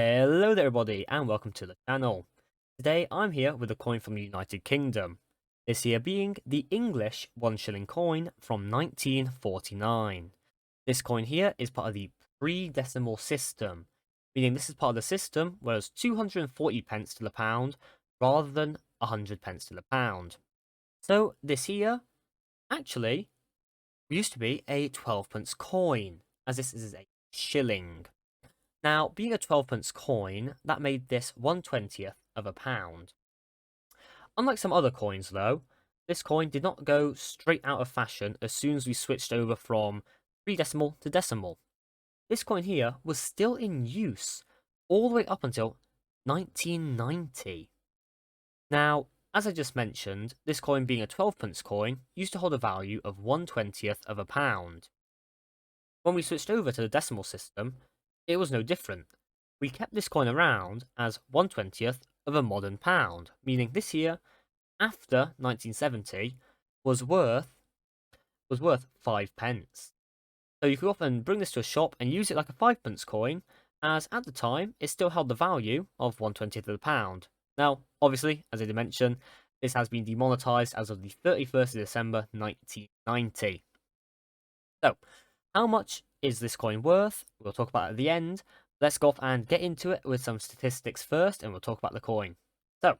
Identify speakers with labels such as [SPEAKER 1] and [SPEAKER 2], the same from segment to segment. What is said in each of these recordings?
[SPEAKER 1] Hello there everybody and welcome to the channel. Today I'm here with a coin from the United Kingdom, this here being the English 1 shilling coin from 1949. This coin here is part of the pre-decimal system, meaning this is part of the system where it's 240 pence to the pound rather than 100 pence to the pound. So this here actually used to be a 12 pence coin, as this is a shilling. Now, being a 12 pence coin, that made this 1/20th of a pound. Unlike some other coins, though, this coin did not go straight out of fashion as soon as we switched over from pre-decimal to decimal. This coin here was still in use all the way up until 1990. Now, as I just mentioned, this coin being a 12 pence coin used to hold a value of 1/20th of a pound. When we switched over to the decimal system, it was no different. We kept this coin around as 1/20th of a modern pound, meaning this here, after 1970, was worth 5 pence. So you could often bring this to a shop and use it like a 5 pence coin, as at the time it still held the value of 1/20th of the pound. Now, obviously, as I did mention, this has been demonetized as of the 31st of December 1990. So, how much is this coin worth? We'll talk about it at the end. Let's go off and get into it with some statistics first, and we'll talk about the coin. So,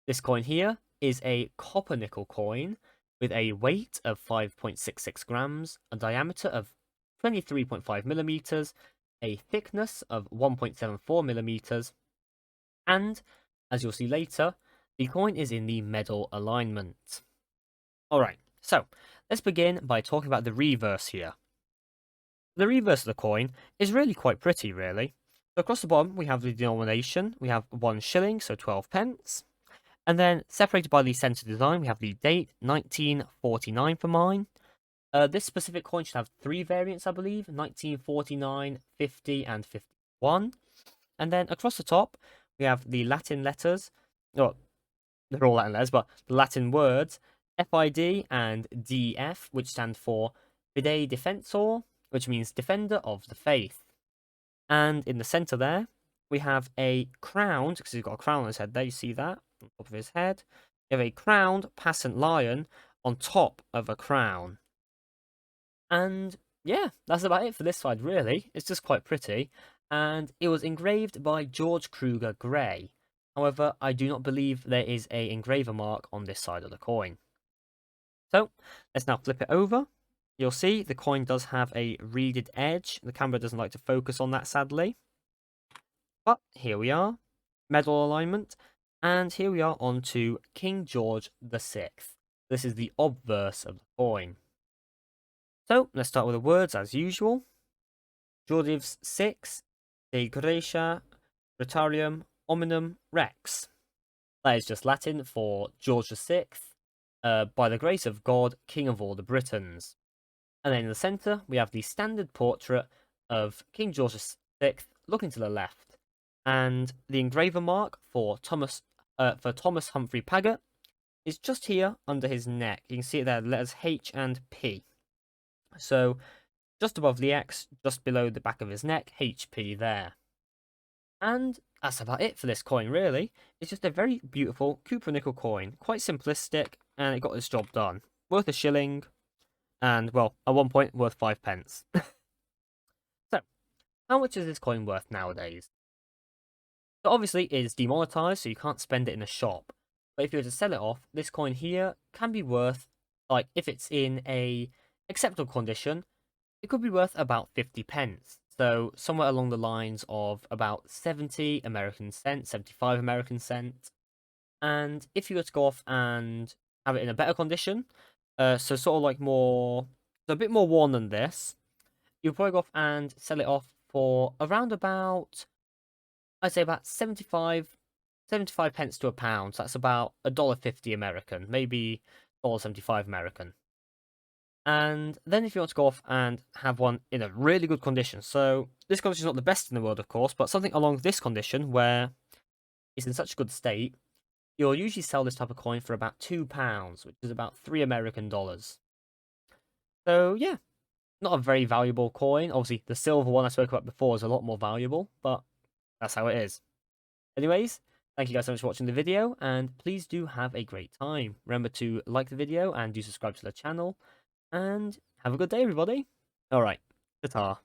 [SPEAKER 1] this coin here is a copper nickel coin with a weight of 5.66 grams, a diameter of 23.5 millimeters, a thickness of 1.74 millimeters, and, as you'll see later, the coin is in the medal alignment. Alright, so let's begin by talking about the reverse here. The reverse of the coin is really quite pretty, really. So across the bottom, we have the denomination. We have 1 shilling, so 12 pence. And then separated by the centre design, we have the date, 1949 for mine. This specific coin should have 3 variants, I believe, 1949, 50, and 51. And then across the top, we have the Latin letters. Well, they're all Latin letters, but the Latin words, FID and DF, which stand for Fide Defensor, which means Defender of the Faith. And in the centre there, we have a crowned, because he's got a crown on his head there, you see that, on top of his head. You have a crowned passant lion on top of a crown. And yeah, that's about it for this side, really. It's just quite pretty. And it was engraved by George Kruger Gray. However, I do not believe there is a engraver mark on this side of the coin. So, let's now flip it over. You'll see the coin does have a reeded edge. The camera doesn't like to focus on that, sadly. But here we are, medal alignment, and here we are on to King George VI. This is the obverse of the coin. So let's start with the words as usual. Georgius VI, De Gratia, Rotarium, Hominum Rex. That is just Latin for George VI, by the grace of God, King of all the Britons. And then in the centre, we have the standard portrait of King George VI looking to the left. And the engraver mark for Thomas Humphrey Paget is just here under his neck. You can see it there, the letters H and P. So just above the X, just below the back of his neck, HP there. And that's about it for this coin, really. It's just a very beautiful copper nickel coin. Quite simplistic, and it got its job done. Worth a shilling. And, well, at one point, worth 5 pence. So, how much is this coin worth nowadays? So, obviously, it is demonetized, so you can't spend it in a shop. But if you were to sell it off, this coin here can be worth, like, if it's in a acceptable condition, it could be worth about 50 pence. So, somewhere along the lines of about 70 American cents, 75 American cents. And if you were to go off and have it in a better condition, so sort of like more, so a bit more worn than this, you'll probably go off and sell it off for around about, I'd say about 75 pence to a pound. So that's about $1.50 American, maybe $1.75 American. And then if you want to go off and have one in a really good condition, so this condition is not the best in the world, of course, but something along this condition where it's in such a good state, you'll usually sell this type of coin for about £2, which is about $3 American. So yeah, not a very valuable coin. Obviously, the silver one I spoke about before is a lot more valuable, but That's how it is. Anyways, thank you guys so much for watching the video, and please do have a great time. Remember to like the video and do subscribe to the channel, and have a good day, everybody. Alright, ta-ta.